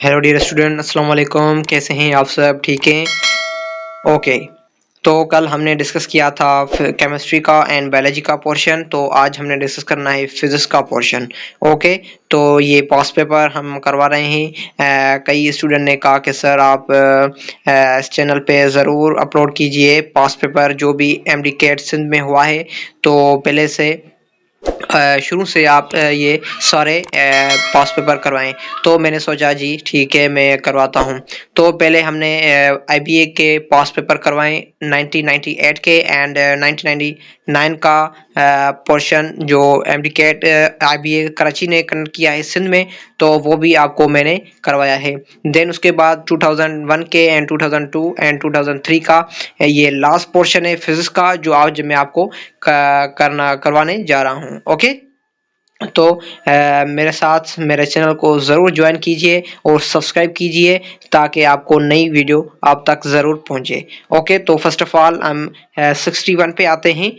Hello dear student, अस्सलाम वालेकुम। कैसे हैं आप सब? ठीक हैं? ओके। तो कल हमने डिस्कस किया था केमिस्ट्री का एंड बायोलॉजी का पोर्शन। तो आज हमने डिस्कस करना है फिजिक्स का पोर्शन। ओके। तो ये पास पेपर हम करवा रहे हैं। कई स्टूडेंट ने कहा कि सर आप इस चैनल पे ज़रूर अपलोड कीजिए पास पेपर जो भी एमडी कैट सिंध में हुआ है। तो पहले से शुरू से आप ये सारे पास पेपर करवाएं। तो मैंने सोचा जी ठीक है मैं करवाता हूँ। तो पहले हमने आईबीए के पास पेपर करवाए 1998 के एंड 1999 का पोर्शन जो एमडीकेट आईबीए कराची ने कंडक्ट किया है सिंध में, तो वो भी आपको मैंने करवाया है। देन उसके बाद 2001 के एंड 2002 एंड 2003 का ये लास्ट पोर्शन है फिजिक्स का जो आज मैं आपको करवाने जा रहा हूँ। ओके। तो मेरे साथ मेरे चैनल को ज़रूर ज्वाइन कीजिए और सब्सक्राइब कीजिए ताकि आपको नई वीडियो आप तक ज़रूर पहुंचे। ओके। तो फर्स्ट ऑफ ऑल हम 61 पे आते हैं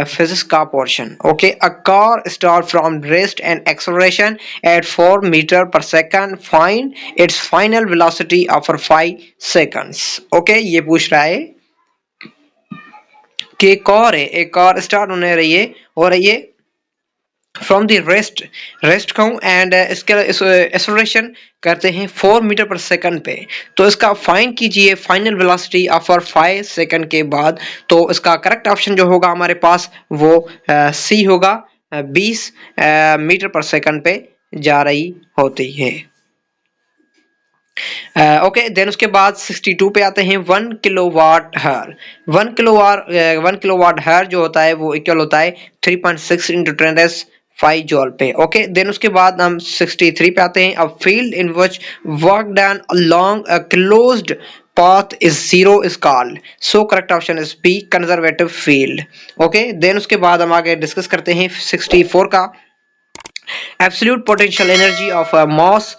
फिजिक्स का portion. Okay. A car start from rest and acceleration at 4 metre per second, find its final velocity after 5 seconds. Okay. ये पूछ रहा है कि एक कार स्टार्ट होने रही है और ये फ्रॉम द रेस्ट कहूँ एंड इसके एक्सेलरेशन करते हैं 4 मीटर पर सेकंड पे। तो इसका फाइंड कीजिए फाइनल वेलोसिटी आफ्टर 5 सेकंड के बाद। तो इसका करेक्ट ऑप्शन जो होगा हमारे पास वो सी होगा। 20 मीटर पर सेकंड पे जा रही होती है। ओके। देन उसके बाद 62 पे आते हैं 1 किलोवाट हर। 1 किलोवाट हर जो होता है वो इक्वल होता है 3.6 इंटू 10⁵ जॉल पे। ओके। देन उसके बाद हम 63 पे आते हैं। A field in which work done along a closed path is zero is called, so correct option is B, conservative field. okay, then उसके बाद हम आगे डिस्कस करते हैं 64 का। absolute potential energy of a mass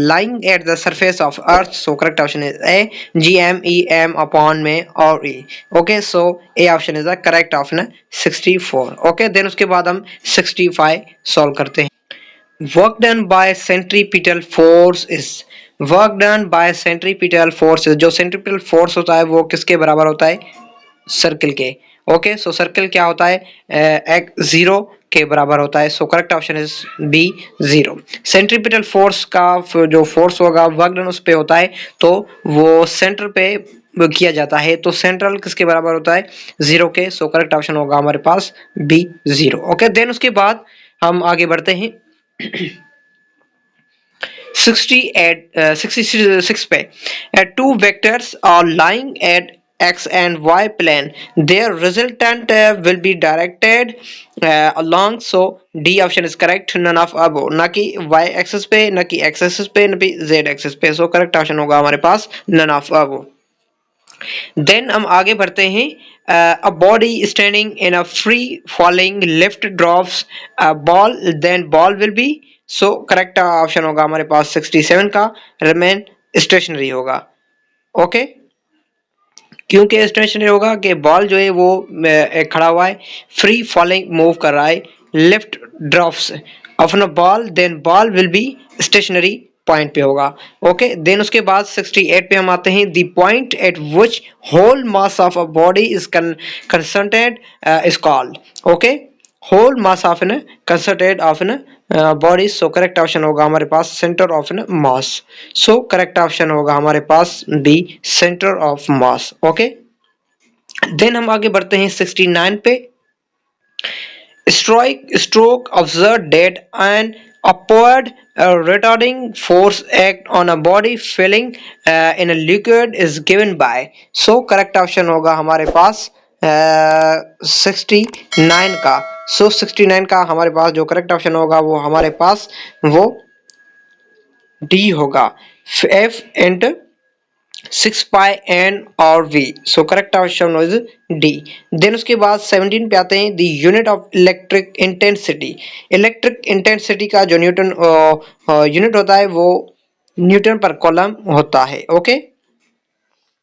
lying at the surface of earth, so correct option is A, gm upon में और E. okay, so A option is the correct option 64. okay, then उसके बाद हम 65 solve करते हैं। work done by centripetal force is, work done by centripetal force, जो centripetal force होता है वो किसके बराबर होता है? सर्किल के। ओके। सो सर्किल क्या होता है? एक जीरो के बराबर होता है। So correct option is B, zero. Centripetal force का जो फोर्स होगा वर्क डन उस पे होता है तो वो सेंटर पे किया जाता है। तो सेंट्रल किसके बराबर होता है? जीरो के। सो करेक्ट ऑप्शन होगा हमारे पास बी, जीरो। ओके। देन उसके बाद हम आगे बढ़ते हैं 66 पे। two vectors are lying at x and y plane, their resultant will be directed along, so D option is correct, none of above, ना कि y axis पे, ना कि x axis पे, ना कि z axis पे। so correct option होगा हमारे पास none of above। देन हम आगे बढ़ते हैं। A body standing in a free falling lift drops a ball, then ball will be, so correct option होगा हमारे पास 67 का, रिमेन स्टेशनरी होगा। ओके। क्योंकि स्टेशनरी होगा कि बॉल जो है वो खड़ा हुआ है, फ्री फॉलिंग मूव कर रहा है, lift drops of a ball, then ball will be stationary point पे होगा। ओके। देन उसके बाद 68 पे हम आते हैं। The point at which whole mass of a body is concentrated is called. Okay. Whole mass of an concentrated of an body, so correct option होगा हमारे पास centre of an mass. So correct option होगा हमारे पास B, centre of mass. Okay. Then हम आगे बढ़ते हैं 69 पे। stroke observed that an upward retarding force act on a body filling in a liquid is given by, so correct option होगा हमारे पास 69 का। so 69 का हमारे पास जो करेक्ट ऑप्शन होगा वो हमारे पास वो डी होगा, F and 6 pi n और v, so correct option is D। Then उसके बाद 17 पे आते हैं। the unit of electric intensity, electric intensity का जो न्यूटन यूनिट होता है वो न्यूटन पर कॉलम होता है। Okay.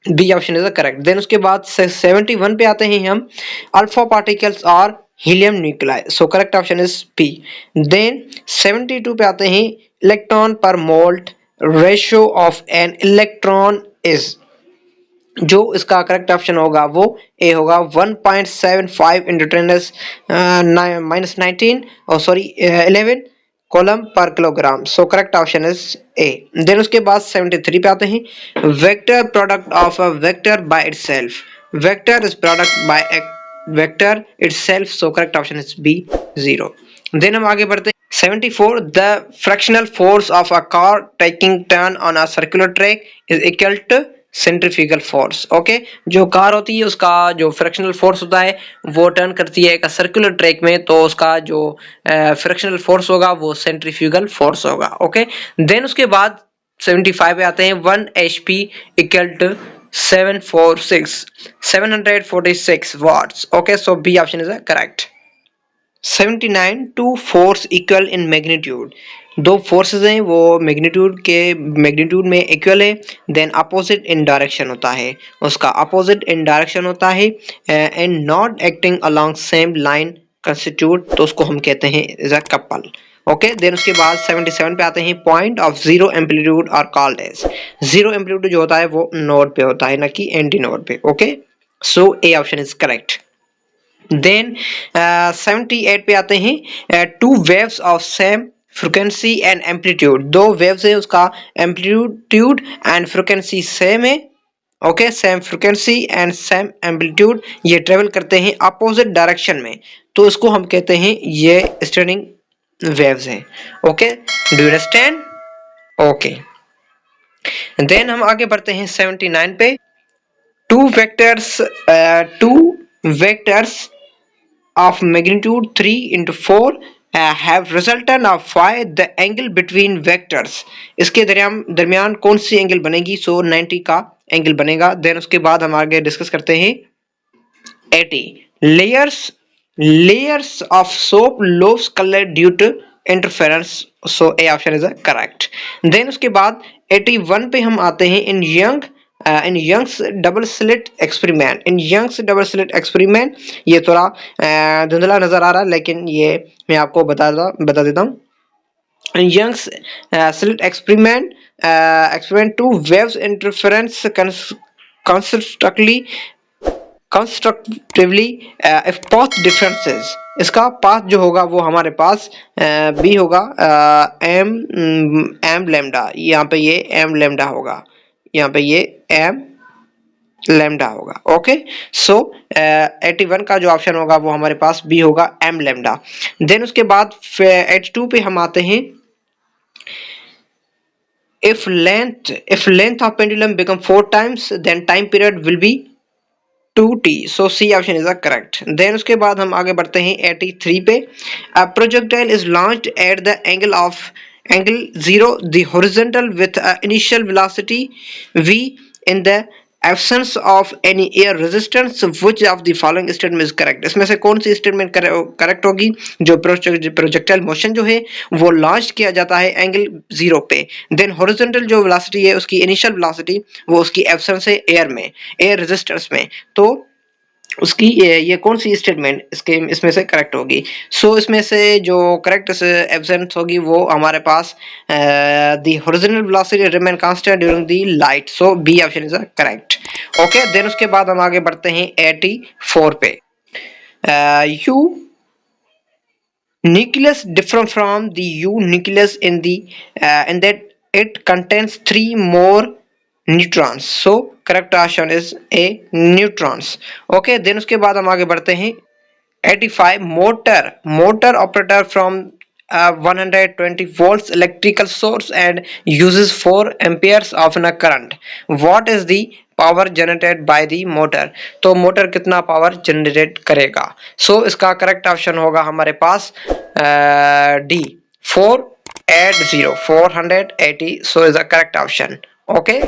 B option is correct. Then उसके बाद 71 पे आते हैं हम। अल्फा पार्टिकल्स और helium nuclei, so correct option is P. Then 72 पे आते हैं। Electron per molt ratio of N electron is, जो इसका करेक्ट ऑप्शन होगा वो ए होगा 1.75 इंटू 10⁻19 और sorry 11 coulomb per kilogram. So correct option is A. Then उसके बाद 73 पे आते हैं, vector product of a vector by itself, vector is product by A vector itself. So correct option is B 0। Then हम आगे बढ़ते हैं 74, the fractional force of a car taking turn on a circular track is equal to centrifugal force. Okay, जो car होती है उसका जो fractional force होता है वो टर्न करती है एक सर्कुलर ट्रैक में, तो उसका जो फ्रैक्शनल फोर्स होगा वो सेंट्रीफ्यूगल फोर्स होगा। ओके, देन उसके बाद 75 पे आते हैं, 1 HP equal to 746 watts. Okay, so B option is correct. 79, two force equal in magnitude, दो फोर्सेस हैं वो मैग्नीट्यूड में इक्वल है, देन अपोजिट इन डायरेक्शन होता है, उसका अपोजिट इन डायरेक्शन होता है, and not acting along same line constitute, तो उसको हम कहते हैं is a couple. Okay, then उसके बाद 77 पे आते हैं, point of zero amplitude are called as, zero amplitude जो होता है वो नोड पे होता है ना कि एंटी नोड पे। Okay, so A option is correct. Then 78 पे आते हैं, two waves of same frequency and amplitude, दो वेव्स है उसका एम्पलीट्यूड एंड फ्रिक्वेंसी सेम है। Okay, same frequency and same amplitude, ये ट्रेवल करते हैं अपोजिट डायरेक्शन में, तो इसको हम कहते हैं ये स्टैंडिंग वेव्स हैं। Okay, do you understand? Okay, then हम आगे बढ़ते हैं 79 पे, two vectors of magnitude 3 into 4 have resultant of phi, the angle between vectors, इसके दरमियान कौन सी एंगल बनेगी? सो 90 का एंगल बनेगा। देन उसके बाद हम आगे डिस्कस करते हैं 80, layers of soap loaves color due to interference, so A option is correct। Then उसके बाद 81 पे हम आते हैं, in Young's double slit experiment, ये थोड़ा धुंधला नजर आ रहा है लेकिन ये मैं आपको बता देता हूँ। Young's slit experiment two waves interference constructively if path differences, इसका पाथ जो होगा वो हमारे पास बी होगा एम लेमडा, यहाँ पे ये एम लेमडा होगा, यहाँ पे ये एम लेमडा होगा। ओके, सो 81 का जो ऑप्शन होगा वो हमारे पास बी होगा एम लेमडा। देन उसके बाद 82 पे हम आते हैं, if length of pendulum become 4 times then time period will be 2t, so C option is correct। then उसके बाद हम आगे बढ़ते हैं 83 पे, a projectile is launched at the angle 0 the horizontal with initial velocity v in the absence of any air resistance, which of the following statement is correct, इसमें से कौन सी स्टेटमेंट करेक्ट होगी? जो प्रोजेक्टाइल मोशन जो है वो launch किया जाता है एंगल 0 पे, देन हॉरिजॉन्टल जो वेलोसिटी है उसकी इनिशियल वेलोसिटी वो उसकी एब्सेंस है एयर में, एयर रेजिस्टेंस में, तो उसकी ये कौन सी स्टेटमेंट इसमें से करेक्ट होगी? सो इसमें से जो करेक्ट एब्सेंस होगी वो हमारे पास the horizontal velocity remain constant during the light, so B option is correct. Okay, then उसके बाद हम आगे बढ़ते हैं 84 पे, you nucleus different from the U nucleus in that it contains 3 more neutrons, so correct option is A, neutrons। okay, then उसके बाद हम आगे बढ़ते हैं 85, motor operator from 120 volts electrical source and uses 4 amperes of a current, what is the power generated by the motor, तो motor कितना power generate करेगा? So इसका करेक्ट ऑप्शन होगा हमारे पास D 480, so is the correct option. Okay,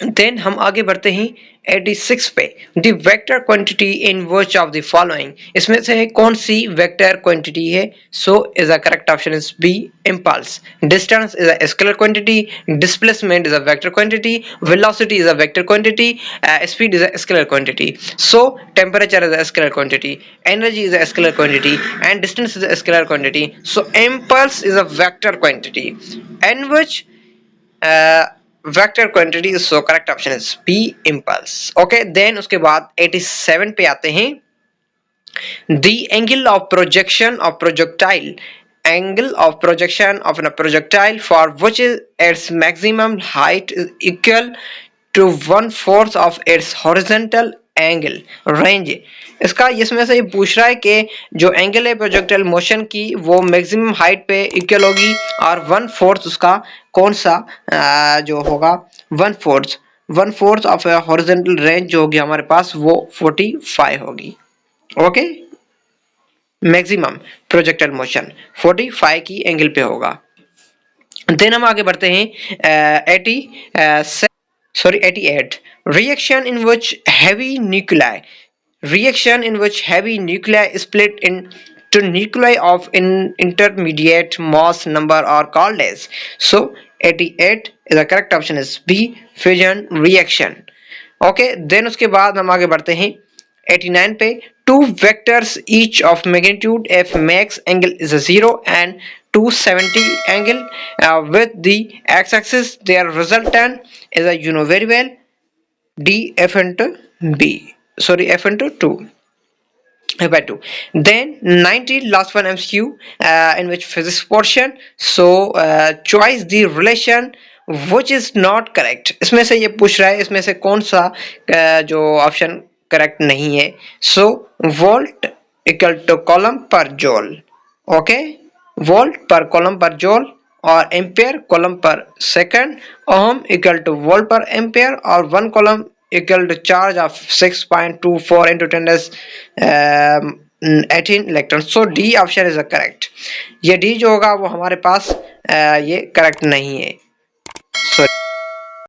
then हम आगे बढ़ते हैं 86 पे। The vector quantity in which of the following, इसमें से कौन सी वेक्टर क्वांटिटी है? So is the correct option is B, impulse. Distance is a scalar quantity, displacement is a vector quantity, velocity is a vector quantity, speed is a scalar quantity. So temperature is a scalar quantity, energy is a scalar quantity and distance is a scalar quantity. So impulse is a vector quantity and which vector quantity, so correct option is B, impulse. Okay, then उसके बाद 87 पे आते हैं। The angle of projection of projectile, angle of projection of a projectile for which its maximum height is equal to 1/4 of its horizontal angle range। इसका इसमें से ये पूछ रहा है कि जो एंगल है प्रोजेक्टाइल मोशन की वो मैक्सिमम हाइट पे इक्वल होगी और 1/4 उसका कौन सा जो होगा 1/4 ऑफ हॉरिजॉन्टल रेंज जो होगी हमारे पास वो 45 होगी। ओके, मैक्सिमम प्रोजेक्टाइल मोशन 45 की एंगल पे होगा। देन हम आगे बढ़ते हैं 88। Reaction in which heavy nuclei, reaction in which heavy nuclei split into nuclei of intermediate mass number are called as। So 88 is the correct option is B, fusion reaction। okay, then उसके बाद हम आगे बढ़ते हैं 89 पे। two vectors each of magnitude f makes angle is a 0 and 270 angle with the x-axis, their resultant is a, you know very well, D f into B, sorry, f into 2 by 2। then 90 last one MCQ in which physics portion। so choice the relation which is not correct। इसमें से ये पूछ रहा है इसमें से कौन सा जो ऑप्शन करेक्ट नहीं है। so volt equal to coulomb per joule. Okay, volt per coulomb per joule और ampere coulomb per second, ohm equal to volt per ampere और 1 कॉलम equal to charge of 6.24 into 10 as 18 electrons। so D option is correct। ये D जो होगा वो हमारे पास ये correct नहीं है।